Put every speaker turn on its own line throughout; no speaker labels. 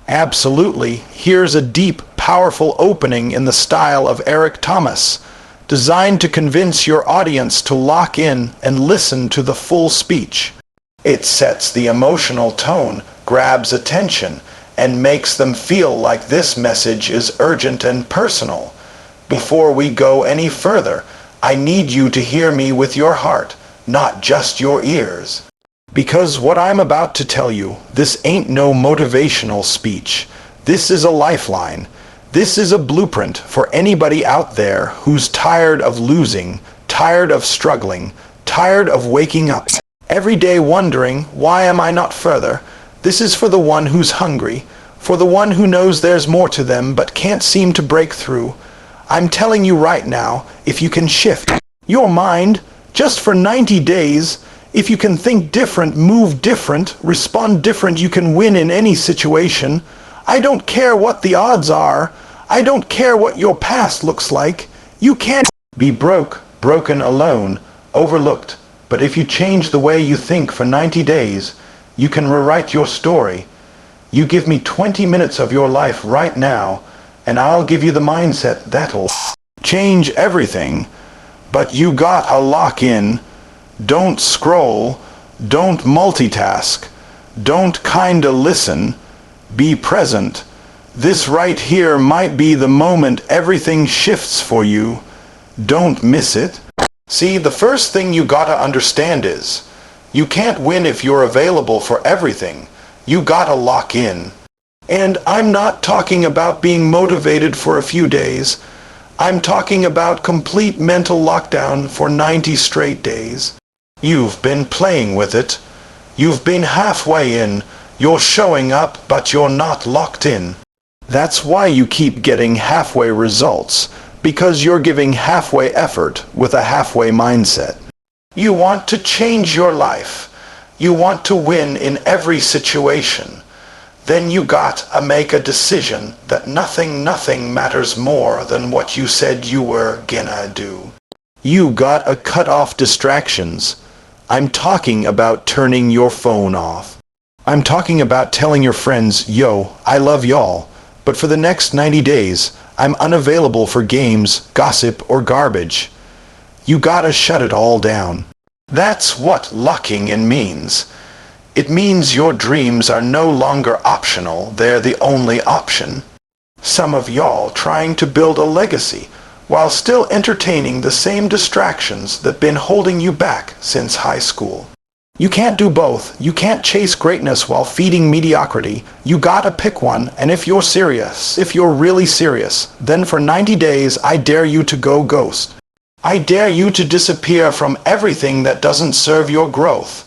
Absolutely. Here's a deep, powerful opening in the style of Eric Thomas, designed to convince your audience to lock in and listen to the full speech. It sets the emotional tone, grabs attention, and makes them feel like this message is urgent and personal. Before we go any further, I need you to hear me with your heart, not just your ears. Because what I'm about to tell you, this ain't no motivational speech. This is a lifeline. This is a blueprint for anybody out there who's tired of losing, tired of struggling, tired of waking up every day wondering, why am I not further? This is for the one who's hungry, for the one who knows there's more to them but can't seem to break through. I'm telling you right now, if you can shift your mind just for 90 days, if you can think different, move different, respond different, you can win in any situation. I don't care what the odds are. I don't care what your past looks like. You can't be broken alone, overlooked. But if you change the way you think for 90 days, you can rewrite your story. You give me 20 minutes of your life right now, and I'll give you the mindset that'll change everything. But you gotta lock in. Don't scroll. Don't multitask. Don't kinda listen. Be present. This right here might be the moment everything shifts for you. Don't miss it. See, the first thing you gotta understand is, you can't win if you're available for everything. You gotta lock in. And I'm not talking about being motivated for a few days. I'm talking about complete mental lockdown for 90 straight days. You've been playing with it. You've been halfway in. You're showing up, but you're not locked in. That's why you keep getting halfway results, because you're giving halfway effort with a halfway mindset. You want to change your life. You want to win in every situation. Then you gotta make a decision that nothing matters more than what you said you were gonna do. You gotta cut off distractions. I'm talking about turning your phone off. I'm talking about telling your friends, yo, I love y'all, but for the next 90 days, I'm unavailable for games, gossip, or garbage. You gotta shut it all down. That's what locking in means. It means your dreams are no longer optional, they're the only option. Some of y'all trying to build a legacy while still entertaining the same distractions that been holding you back since high school. You can't do both. You can't chase greatness while feeding mediocrity. You gotta pick one, and if you're serious, if you're really serious, then for 90 days I dare you to go ghost. I dare you to disappear from everything that doesn't serve your growth.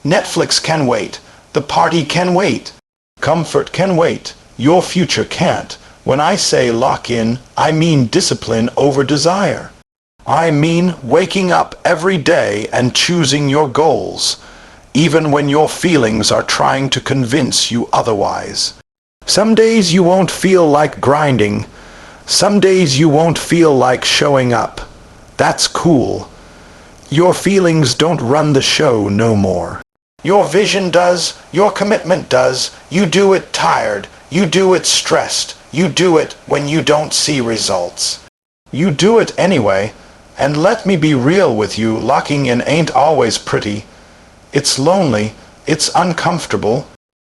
Netflix can wait. The party can wait. Comfort can wait. Your future can't. When I say lock in, I mean discipline over desire. I mean waking up every day and choosing your goals, even when your feelings are trying to convince you otherwise. Some days you won't feel like grinding. Some days you won't feel like showing up. That's cool. Your feelings don't run the show no more. Your vision does, your commitment does. You do it tired. You do it stressed. You do it when you don't see results. You do it anyway, and let me be real with you, locking in ain't always pretty. It's lonely, it's uncomfortable.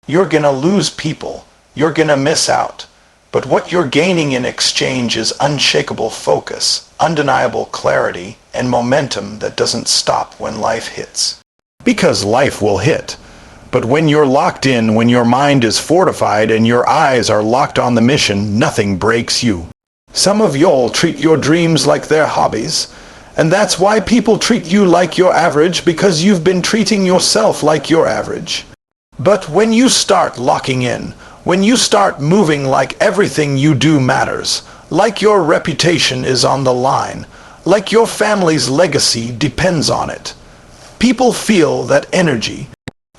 You're gonna lose people, you're gonna miss out. But what you're gaining in exchange is unshakable focus, undeniable clarity, and momentum that doesn't stop when life hits. Because life will hit. But when you're locked in, when your mind is fortified and your eyes are locked on the mission, nothing breaks you. Some of y'all treat your dreams like they're hobbies, and that's why people treat you like you're average, because you've been treating yourself like you're average. But when you start locking in, when you start moving like everything you do matters, like your reputation is on the line, like your family's legacy depends on it, people feel that energy.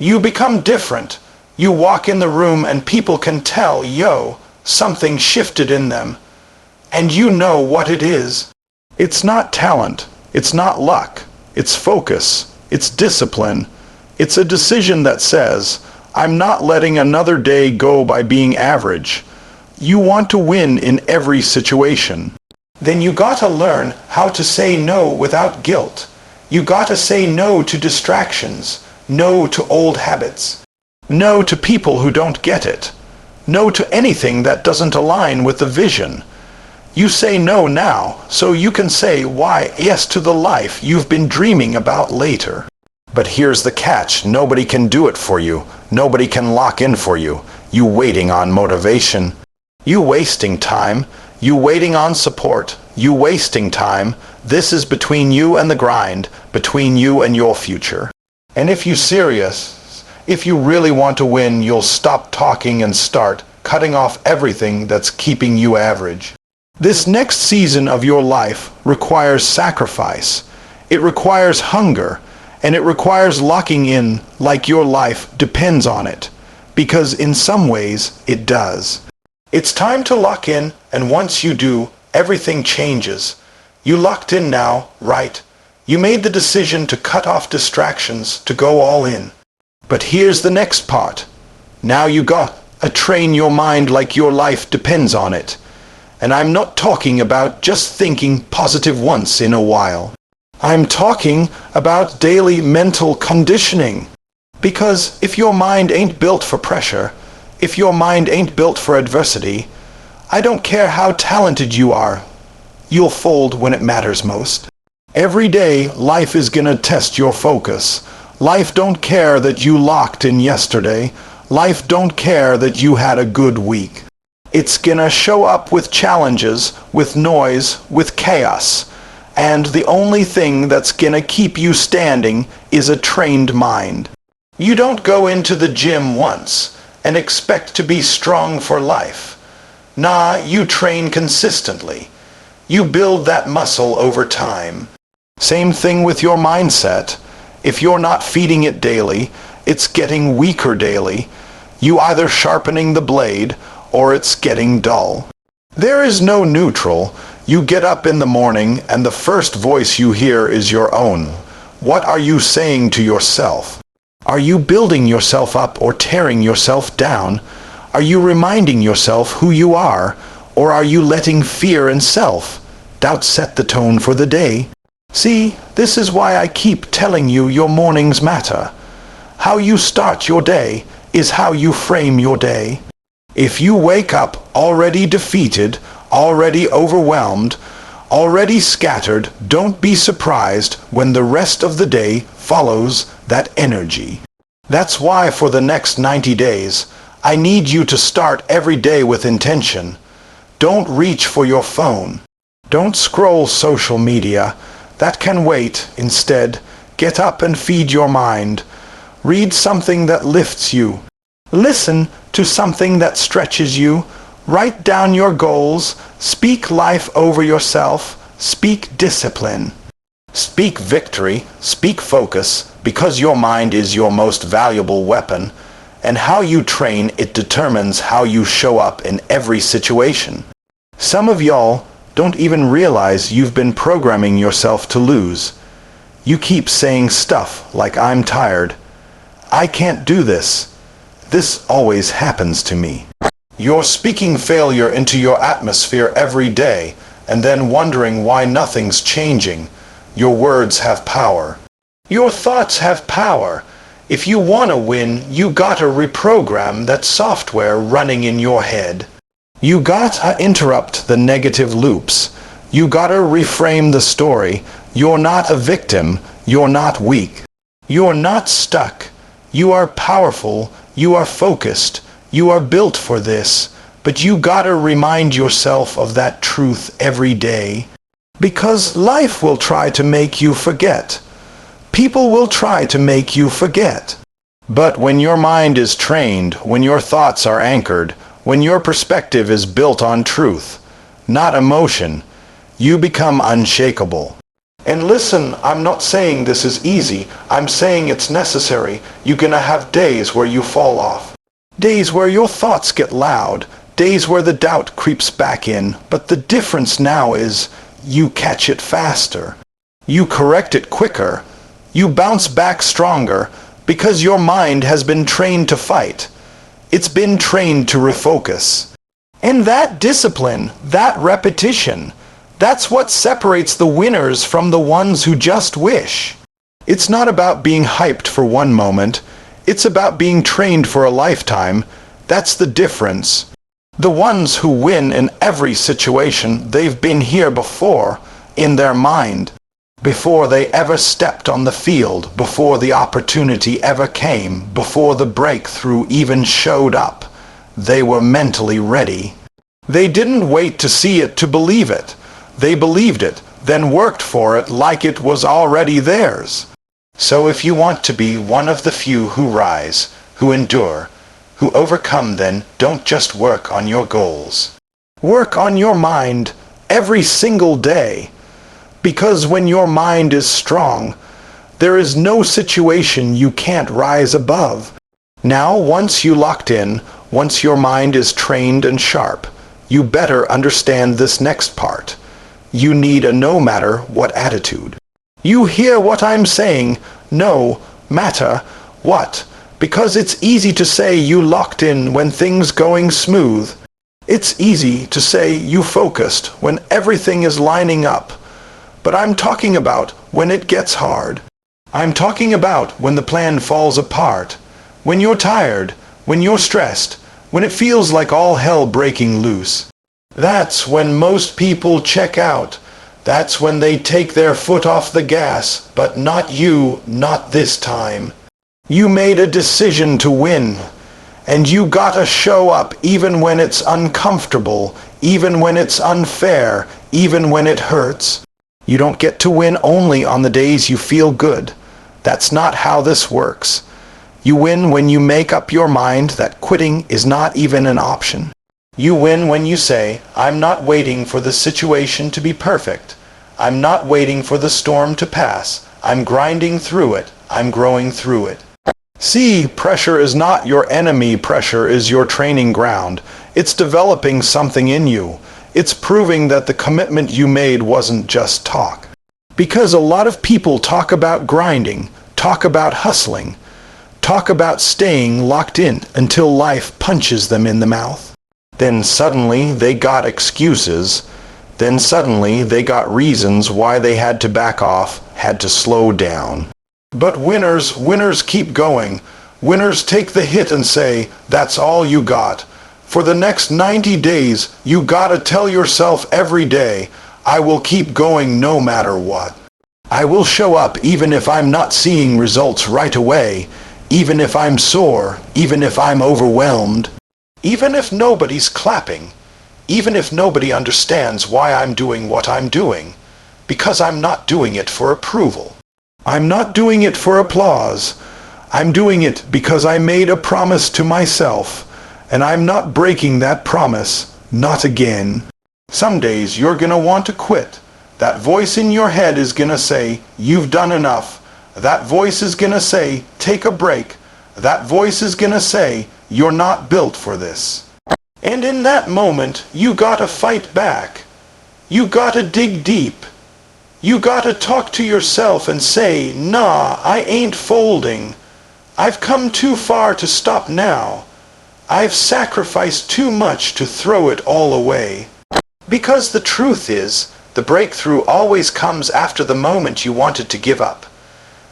You become different. You walk in the room and people can tell, yo, something shifted in them. And you know what it is. It's not talent. It's not luck. It's focus. It's discipline. It's a decision that says, I'm not letting another day go by being average. You want to win in every situation. Then you gotta learn how to say no without guilt. You gotta say no to distractions, no to old habits, no to people who don't get it, no to anything that doesn't align with the vision. You say no now, so you can say yes to the life you've been dreaming about later. But here's the catch, nobody can do it for you. Nobody can lock in for you. You waiting on motivation. You wasting time. You waiting on support. You wasting time. This is between you and the grind, between you and your future. And if you're serious, if you really want to win, you'll stop talking and start cutting off everything that's keeping you average. This next season of your life requires sacrifice. It requires hunger. And it requires locking in like your life depends on it, because in some ways it does. It's time to lock in, and once you do, everything changes. You locked in now, right? You made the decision to cut off distractions, to go all in. But here's the next part. Now you got to train your mind like your life depends on it. And I'm not talking about just thinking positive once in a while. I'm talking about daily mental conditioning. Because if your mind ain't built for pressure, if your mind ain't built for adversity, I don't care how talented you are, you'll fold when it matters most. Every day, life is gonna test your focus. Life don't care that you locked in yesterday. Life don't care that you had a good week. It's gonna show up with challenges, with noise, with chaos. And the only thing that's gonna keep you standing is a trained mind. You don't go into the gym once and expect to be strong for life. Nah, you train consistently. You build that muscle over time. Same thing with your mindset. If you're not feeding it daily, it's getting weaker daily. You either sharpening the blade or it's getting dull. There is no neutral. You get up in the morning and the first voice you hear is your own. What are you saying to yourself? Are you building yourself up or tearing yourself down? Are you reminding yourself who you are, or are you letting fear and self-doubt set the tone for the day? See, this is why I keep telling you your mornings matter. How you start your day is how you frame your day. If you wake up already defeated, already overwhelmed, already scattered, don't be surprised when the rest of the day follows that energy. That's why for the next 90 days, I need you to start every day with intention. Don't reach for your phone. Don't scroll social media. That can wait. Instead, get up and feed your mind. Read something that lifts you. Listen to something that stretches you. Write down your goals. Speak life over yourself. Speak discipline. Speak victory. Speak focus, because your mind is your most valuable weapon, and how you train it determines how you show up in every situation. Some of y'all don't even realize you've been programming yourself to lose. You keep saying stuff like, I'm tired. I can't do this. This always happens to me. You're speaking failure into your atmosphere every day and then wondering why nothing's changing. Your words have power. Your thoughts have power. If you want to win, you gotta reprogram that software running in your head. You gotta interrupt the negative loops. You gotta reframe the story. You're not a victim. You're not weak. You're not stuck. You are powerful. You are focused. You are built for this. But you gotta remind yourself of that truth every day. Because life will try to make you forget. People will try to make you forget. But when your mind is trained, when your thoughts are anchored, when your perspective is built on truth, not emotion, you become unshakable. And listen, I'm not saying this is easy. I'm saying it's necessary. You're gonna have days where you fall off. Days where your thoughts get loud. Days where the doubt creeps back in. But the difference now is you catch it faster. You correct it quicker. You bounce back stronger. Because your mind has been trained to fight. It's been trained to refocus. And that discipline, that repetition, that's what separates the winners from the ones who just wish. It's not about being hyped for one moment. It's about being trained for a lifetime. That's the difference. The ones who win in every situation, they've been here before, in their mind. Before they ever stepped on the field, before the opportunity ever came, before the breakthrough even showed up. They were mentally ready. They didn't wait to see it to believe it. They believed it, then worked for it like it was already theirs. So if you want to be one of the few who rise, who endure, who overcome, then don't just work on your goals. Work on your mind every single day. Because when your mind is strong, there is no situation you can't rise above. Now, once you locked in, once your mind is trained and sharp, you better understand this next part. You need a no matter what attitude. You hear what I'm saying, no matter what, because it's easy to say you locked in when things going smooth. It's easy to say you focused when everything is lining up. But I'm talking about when it gets hard. I'm talking about when the plan falls apart, when you're tired, when you're stressed, when it feels like all hell breaking loose. That's when most people check out. That's when they take their foot off the gas, but not you, not this time. You made a decision to win, and you gotta show up even when it's uncomfortable, even when it's unfair, even when it hurts. You don't get to win only on the days you feel good. That's not how this works. You win when you make up your mind that quitting is not even an option. You win when you say, I'm not waiting for the situation to be perfect. I'm not waiting for the storm to pass. I'm grinding through it. I'm growing through it. See, pressure is not your enemy. Pressure is your training ground. It's developing something in you. It's proving that the commitment you made wasn't just talk. Because a lot of people talk about grinding, talk about hustling, talk about staying locked in until life punches them in the mouth. Then suddenly they got excuses. Then suddenly they got reasons why they had to back off, had to slow down. But winners keep going. Winners take the hit and say, that's all you got. For the next 90 days, you gotta tell yourself every day, I will keep going no matter what. I will show up even if I'm not seeing results right away, even if I'm sore, even if I'm overwhelmed, even if nobody's clapping, even if nobody understands why I'm doing what I'm doing, because I'm not doing it for approval. I'm not doing it for applause. I'm doing it because I made a promise to myself. And I'm not breaking that promise, not again. Some days you're gonna want to quit. That voice in your head is gonna say, you've done enough. That voice is gonna say, take a break. That voice is gonna say, you're not built for this. And in that moment, you gotta fight back. You gotta dig deep. You gotta talk to yourself and say, nah, I ain't folding. I've come too far to stop now. I've sacrificed too much to throw it all away. Because the truth is, the breakthrough always comes after the moment you wanted to give up.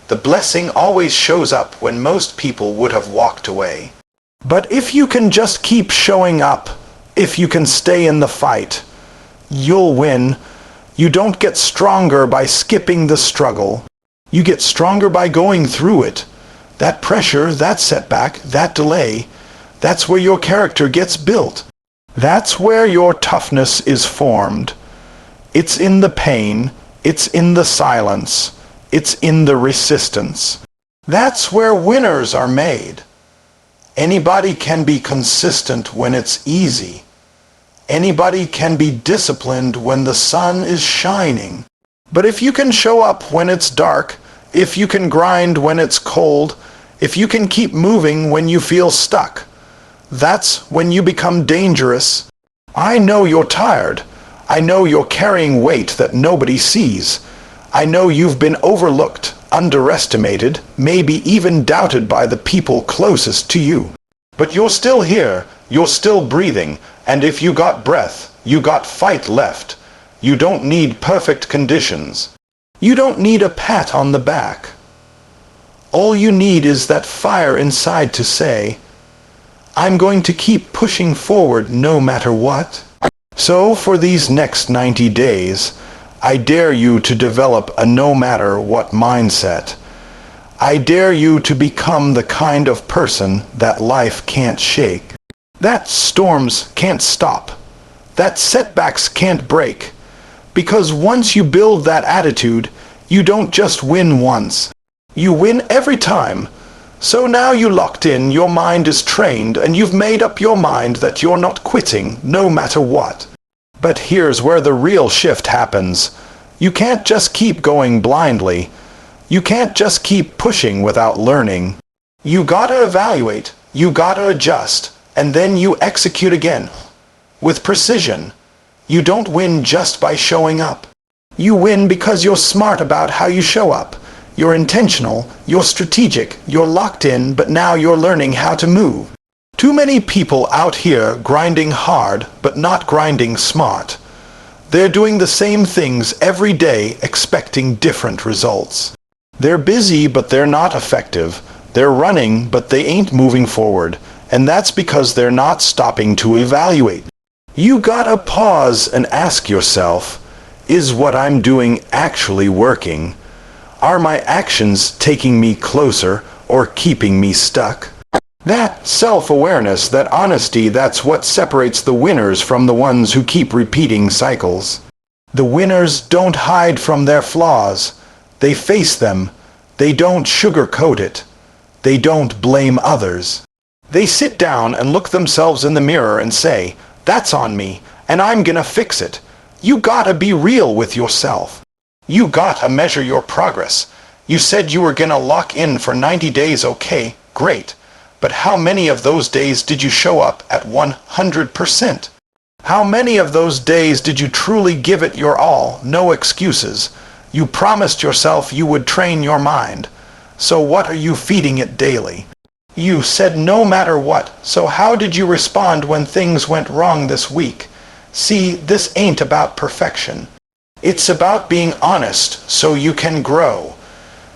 The blessing always shows up when most people would have walked away. But if you can just keep showing up, if you can stay in the fight, you'll win. You don't get stronger by skipping the struggle. You get stronger by going through it. That pressure, that setback, that delay, that's where your character gets built. That's where your toughness is formed. It's in the pain. It's in the silence. It's in the resistance. That's where winners are made. Anybody can be consistent when it's easy. Anybody can be disciplined when the sun is shining. But if you can show up when it's dark, if you can grind when it's cold, if you can keep moving when you feel stuck, that's when you become dangerous. I know you're tired. I know you're carrying weight that nobody sees. I know you've been overlooked. underestimated, maybe even doubted by the people closest to you. But you're still here, you're still breathing, and if you got breath, you got fight left. You don't need perfect conditions. You don't need a pat on the back. All you need is that fire inside to say, I'm going to keep pushing forward no matter what. So for these next 90 days, I dare you to develop a no matter what mindset. I dare you to become the kind of person that life can't shake, that storms can't stop, that setbacks can't break. Because once you build that attitude, you don't just win once. You win every time. So now you locked in, your mind is trained, and you've made up your mind that you're not quitting, no matter what. But here's where the real shift happens. You can't just keep going blindly. You can't just keep pushing without learning. You gotta evaluate, you gotta adjust, and then you execute again. With precision. You don't win just by showing up. You win because you're smart about how you show up. You're intentional, you're strategic, you're locked in, but now you're learning how to move. Too many people out here grinding hard, but not grinding smart. They're doing the same things every day, expecting different results. They're busy, but they're not effective. They're running, but they ain't moving forward. And that's because they're not stopping to evaluate. You gotta pause and ask yourself, is what I'm doing actually working? Are my actions taking me closer or keeping me stuck? That self-awareness, that honesty, that's what separates the winners from the ones who keep repeating cycles. The winners don't hide from their flaws. They face them. They don't sugarcoat it. They don't blame others. They sit down and look themselves in the mirror and say, that's on me, and I'm gonna fix it. You gotta be real with yourself. You gotta measure your progress. You said you were gonna lock in for 90 days, okay, great. But how many of those days did you show up at 100%? How many of those days did you truly give it your all, no excuses? You promised yourself you would train your mind. So what are you feeding it daily? You said no matter what, so how did you respond when things went wrong this week? See, this ain't about perfection. It's about being honest so you can grow.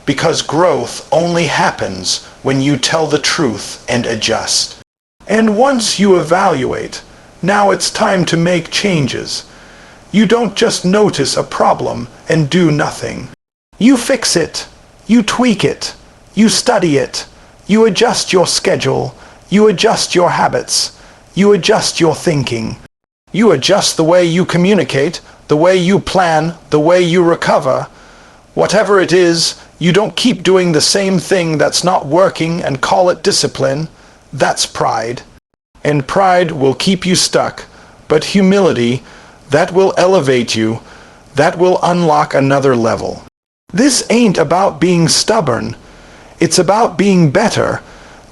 Because growth only happens when you tell the truth and adjust. And once you evaluate, now it's time to make changes. You don't just notice a problem and do nothing. You fix it. You tweak it. You study it. You adjust your schedule. You adjust your habits. You adjust your thinking. You adjust the way you communicate, the way you plan, the way you recover. Whatever it is, you don't keep doing the same thing that's not working and call it discipline. That's pride. And pride will keep you stuck, but humility, that will elevate you, that will unlock another level. This ain't about being stubborn. It's about being better.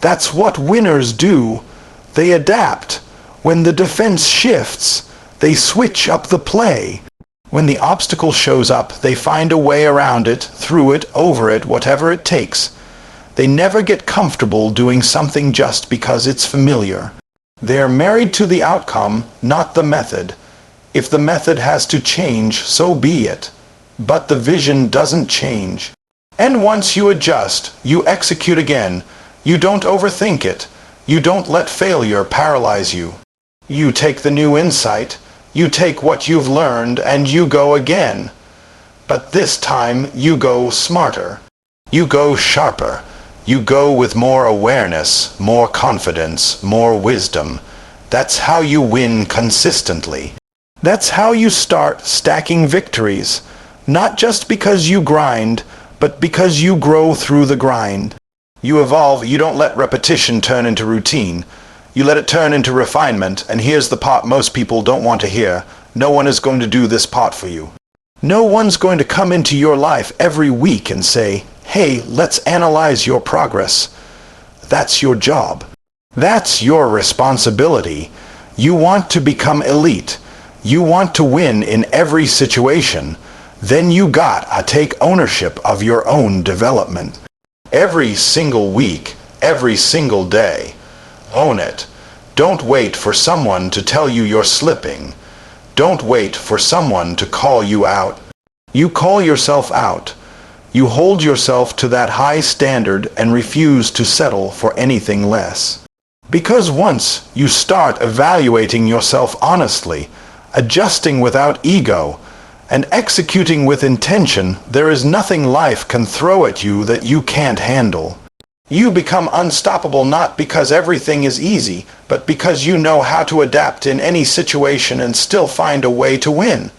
That's what winners do. They adapt. When the defense shifts, they switch up the play. When the obstacle shows up, they find a way around it, through it, over it, whatever it takes. They never get comfortable doing something just because it's familiar. They're married to the outcome, not the method. If the method has to change, so be it. But the vision doesn't change. And once you adjust, you execute again. You don't overthink it. You don't let failure paralyze you. You take the new insight, you take what you've learned, and you go again. But this time, you go smarter. You go sharper. You go with more awareness, more confidence, more wisdom. That's how you win consistently. That's how you start stacking victories. Not just because you grind, but because you grow through the grind. You evolve, you don't let repetition turn into routine. You let it turn into refinement, and here's the part most people don't want to hear. No one is going to do this part for you. No one's going to come into your life every week and say, hey, let's analyze your progress. That's your job. That's your responsibility. You want to become elite. You want to win in every situation. then you gotta take ownership of your own development. Every single week, every single day. Own it. Don't wait for someone to tell you you're slipping. Don't wait for someone to call you out. You call yourself out. You hold yourself to that high standard and refuse to settle for anything less. Because once you start evaluating yourself honestly, adjusting without ego, and executing with intention, there is nothing life can throw at you that you can't handle. You become unstoppable not because everything is easy, but because you know how to adapt in any situation and still find a way to win.